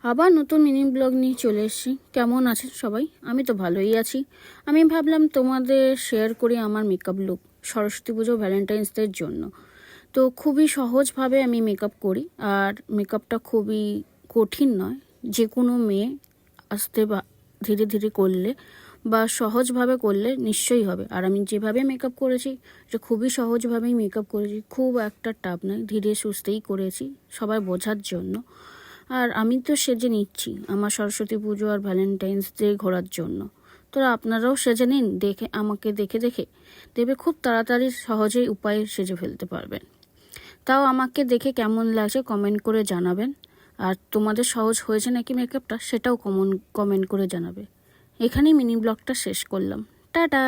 আবার নতুন mini blog নিয়ে চলে এসেছি। কেমন আছেন সবাই? আমি তো ভালোই আছি। আমি ভাবলাম তোমাদের শেয়ার করি আমার মেকআপ লুক সরস্বতী পুজো ভ্যালেন্টাইন্স ডের জন্য। তো খুবই সহজভাবে আমি মেকআপ করি, আর মেকআপটা খুবই কঠিন নয়। যে কোনো মেয়ে আস্তে বা ধীরে ধীরে করলে বা সহজভাবে করলে নিশ্চয়ই হবে। আর আমি যেভাবে মেকআপ করেছি যে খুবই সহজভাবেই মেকআপ করেছি, খুব একটা টাফ নয়, ধীরে সুস্থেই করেছি সবাই বোঝার জন্য। আর আমি তো সেজে নিচ্ছি আমার সরস্বতী পুজো আর ভ্যালেন্টাইন্স ডে ঘোরার জন্য। তো আপনারাও সেজে নিন, দেখে আমাকে দেখে দেখে দেখবে খুব তাড়াতাড়ি সহজেই উপায়ে সেজে ফেলতে পারবেন। তাও আমাকে দেখে কেমন লাগছে কমেন্ট করে জানাবেন। আর তোমাদের সহজ হয়েছে নাকি মেকআপটা সেটাও কমেন্ট করে জানাবে। এখানেই মিনি ব্লগটা শেষ করলাম। টাটা।